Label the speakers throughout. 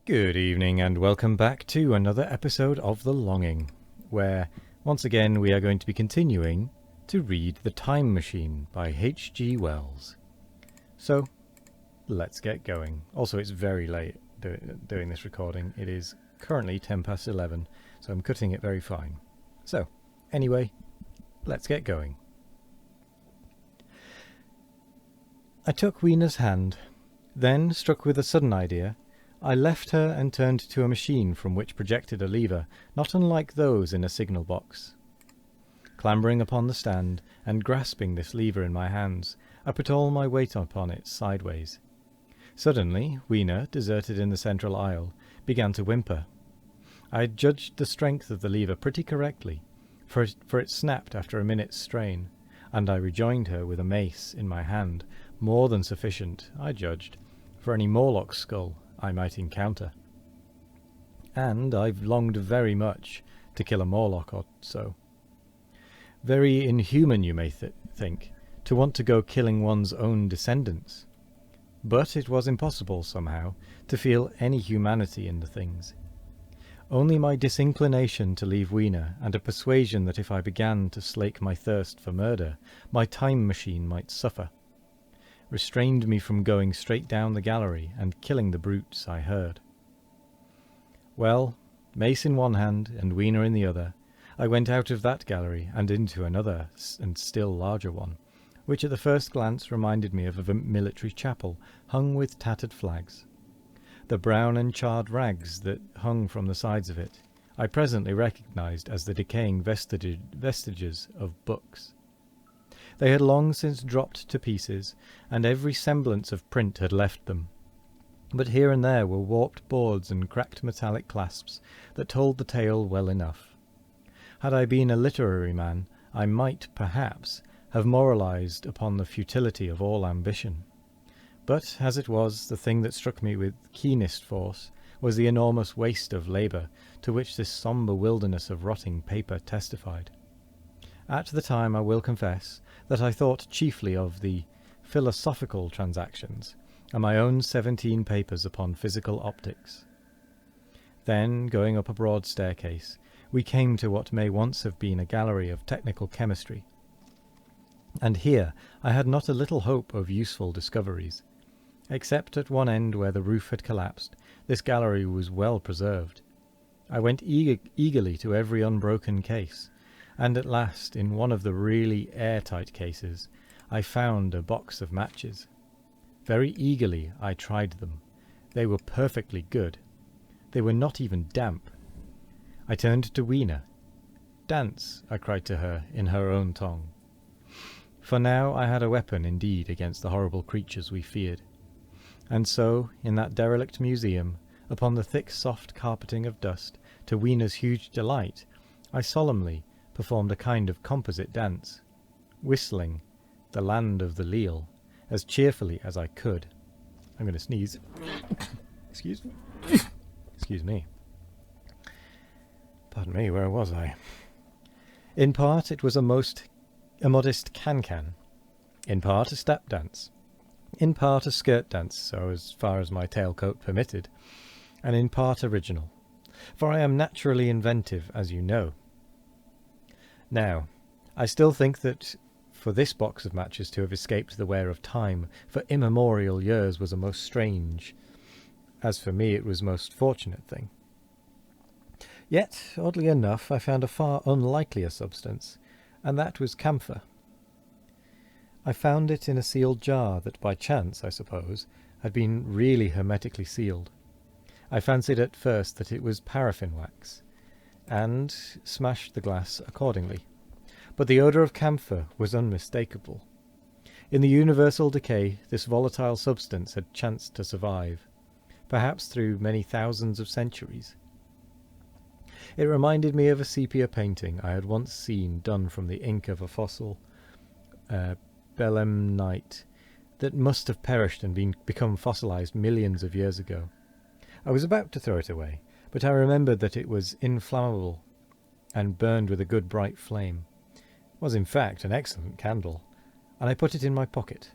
Speaker 1: Good evening and welcome back to another episode of The Longing, where once again we are going to be continuing to read The Time Machine by H.G. Wells. So, let's get going. Also, it's very late doing this recording. It is currently 11:10, so I'm cutting it very fine. So, anyway, let's get going. I took Weena's hand, then, struck with a sudden idea, I left her and turned to a machine from which projected a lever not unlike those in a signal box. Clambering upon the stand and grasping this lever in my hands, I put all my weight upon it sideways. Suddenly, Weena, deserted in the central aisle, began to whimper. I had judged the strength of the lever pretty correctly, for it snapped after a minute's strain, and I rejoined her with a mace in my hand, more than sufficient, I judged, for any Morlock skull I might encounter. And I've longed very much to kill a Morlock or so. Very inhuman, you may think, to want to go killing one's own descendants. But it was impossible, somehow, to feel any humanity in the things. Only my disinclination to leave Weena, and a persuasion that if I began to slake my thirst for murder, my time machine might suffer, restrained me from going straight down the gallery and killing the brutes I heard. Well, mace in one hand and Weena in the other, I went out of that gallery and into another and still larger one, which at the first glance reminded me of a military chapel hung with tattered flags. The brown and charred rags that hung from the sides of it I presently recognized as the decaying vestiges of books. They had long since dropped to pieces, and every semblance of print had left them. But here and there were warped boards and cracked metallic clasps that told the tale well enough. Had I been a literary man, I might, perhaps, have moralized upon the futility of all ambition. But, as it was, the thing that struck me with keenest force was the enormous waste of labour to which this sombre wilderness of rotting paper testified. At the time, I will confess, that I thought chiefly of the philosophical transactions, and my own 17 papers upon physical optics. Then, going up a broad staircase, we came to what may once have been a gallery of technical chemistry. And here I had not a little hope of useful discoveries. Except at one end where the roof had collapsed, this gallery was well preserved. I went eagerly to every unbroken case, and at last, in one of the really airtight cases, I found a box of matches. Very eagerly I tried them. They were perfectly good. They were not even damp. I turned to Weena. "Dance," I cried to her in her own tongue. For now I had a weapon indeed against the horrible creatures we feared. And so, in that derelict museum, upon the thick soft carpeting of dust, to Weena's huge delight, I solemnly performed a kind of composite dance, whistling "The Land of the Leal" as cheerfully as I could. I'm going to sneeze. Excuse me. Pardon me, where was I? In part it was a modest can-can, in part a step dance, in part a skirt dance, so as far as my tailcoat permitted, and in part original, for I am naturally inventive, as you know. Now, I still think that for this box of matches to have escaped the wear of time for immemorial years was a most strange, as for me it was most fortunate thing. Yet, oddly enough, I found a far unlikelier substance, and that was camphor. I found it in a sealed jar that by chance, I suppose, had been really hermetically sealed. I fancied at first that it was paraffin wax, and smashed the glass accordingly. But the odour of camphor was unmistakable. In the universal decay, this volatile substance had chanced to survive, perhaps through many thousands of centuries. It reminded me of a sepia painting I had once seen done from the ink of a fossil belemnite that must have perished and become fossilized millions of years ago. I was about to throw it away, but I remembered that it was inflammable and burned with a good bright flame. It was in fact an excellent candle, and I put it in my pocket.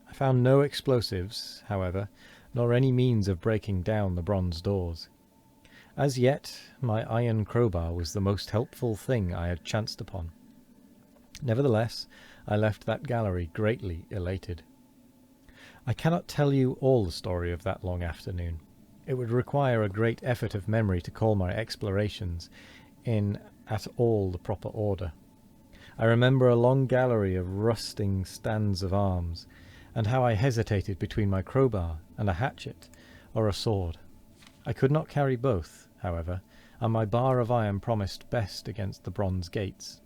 Speaker 1: I found no explosives, however, nor any means of breaking down the bronze doors. As yet, my iron crowbar was the most helpful thing I had chanced upon. Nevertheless, I left that gallery greatly elated. I cannot tell you all the story of that long afternoon. It would require a great effort of memory to call my explorations in at all the proper order. I remember a long gallery of rusting stands of arms, and how I hesitated between my crowbar and a hatchet or a sword. I could not carry both, however, and my bar of iron promised best against the bronze gates.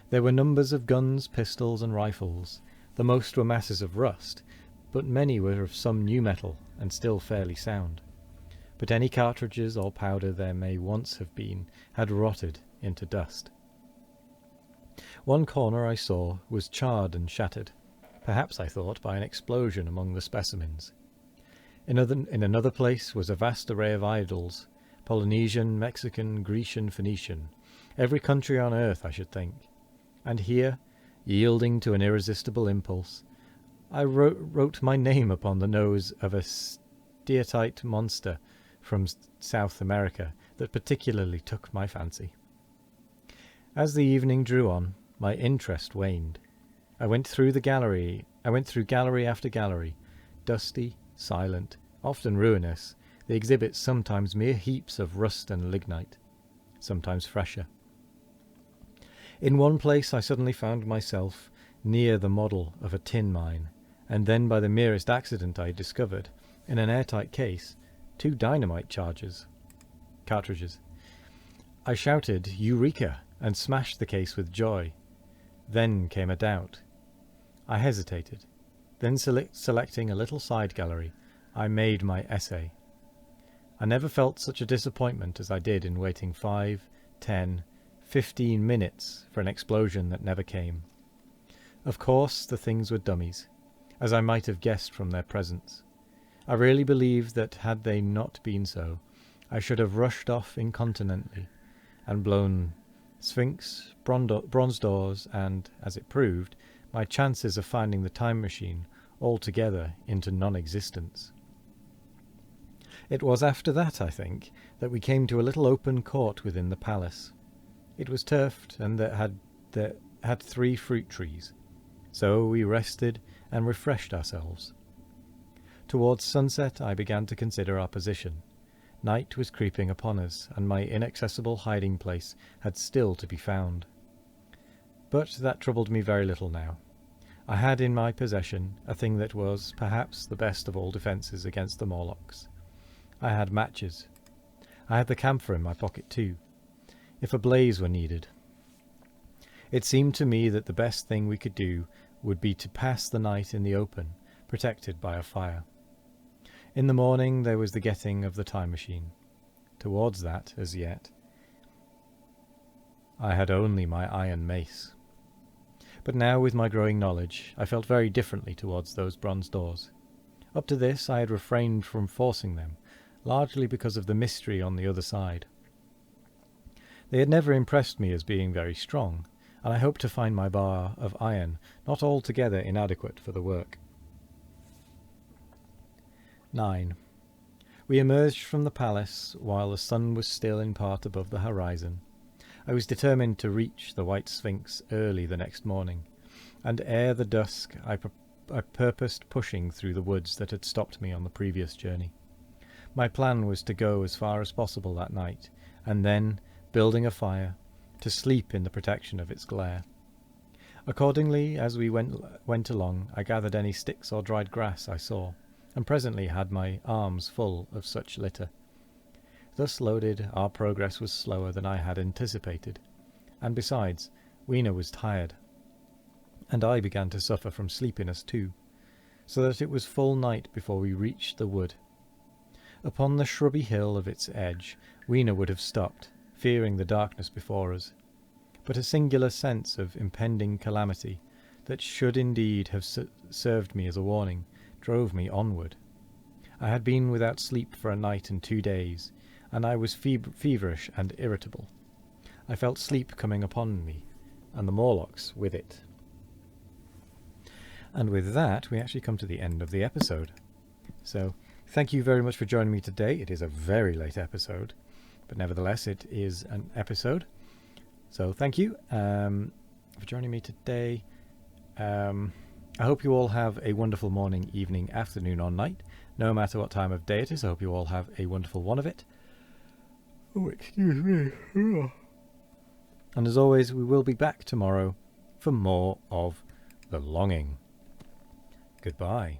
Speaker 1: There were numbers of guns, pistols, and rifles. The most were masses of rust, but many were of some new metal and still fairly sound. But any cartridges or powder there may once have been had rotted into dust. One corner I saw was charred and shattered, perhaps, I thought, by an explosion among the specimens. In another place was a vast array of idols, Polynesian, Mexican, Grecian, Phoenician, every country on earth, I should think. And here, yielding to an irresistible impulse, I wrote my name upon the nose of a steatite monster from South America that particularly took my fancy. As the evening drew on, my interest waned. I went through gallery after gallery, dusty, silent, often ruinous, the exhibits sometimes mere heaps of rust and lignite, sometimes fresher. In one place I suddenly found myself near the model of a tin mine, and then by the merest accident I discovered, in an airtight case, 2 dynamite cartridges. I shouted, "Eureka!" and smashed the case with joy. Then came a doubt. I hesitated. Then selecting a little side gallery, I made my essay. I never felt such a disappointment as I did in waiting 5, 10, 15 minutes for an explosion that never came. Of course, the things were dummies, as I might have guessed from their presence. I really believe that had they not been so, I should have rushed off incontinently and blown Sphinx, bronze doors, and, as it proved, my chances of finding the time machine altogether into non-existence. It was after that, I think, that we came to a little open court within the palace. It was turfed, and that had 3 fruit trees. So we rested and refreshed ourselves. Towards sunset I began to consider our position. Night was creeping upon us, and my inaccessible hiding place had still to be found. But that troubled me very little now. I had in my possession a thing that was, perhaps, the best of all defences against the Morlocks. I had matches. I had the camphor in my pocket too, if a blaze were needed. It seemed to me that the best thing we could do would be to pass the night in the open, protected by a fire. In the morning there was the getting of the time machine. Towards that, as yet, I had only my iron mace. But now, with my growing knowledge, I felt very differently towards those bronze doors. Up to this I had refrained from forcing them, largely because of the mystery on the other side. They had never impressed me as being very strong, and I hoped to find my bar of iron not altogether inadequate for the work. 9. We emerged from the palace while the sun was still in part above the horizon. I was determined to reach the White Sphinx early the next morning, and ere the dusk I purposed pushing through the woods that had stopped me on the previous journey. My plan was to go as far as possible that night, and then, building a fire, to sleep in the protection of its glare. Accordingly, as we went along, I gathered any sticks or dried grass I saw, and presently had my arms full of such litter. Thus loaded, our progress was slower than I had anticipated, and besides, Weena was tired, and I began to suffer from sleepiness too, so that it was full night before we reached the wood. Upon the shrubby hill of its edge, Weena would have stopped, fearing the darkness before us, but a singular sense of impending calamity, that should indeed have served me as a warning, drove me onward. I had been without sleep for a night and 2 days, and I was feverish and irritable. I felt sleep coming upon me, and the Morlocks with it. And with that, we actually come to the end of the episode. So, Thank you very much for joining me today. It is a very late episode, but nevertheless it is an episode. So thank you for joining me today. I hope you all have a wonderful morning, evening, afternoon or night. No matter what time of day it is, I hope you all have a wonderful one of it. Oh, excuse me. And as always, we will be back tomorrow for more of The Longing. Goodbye.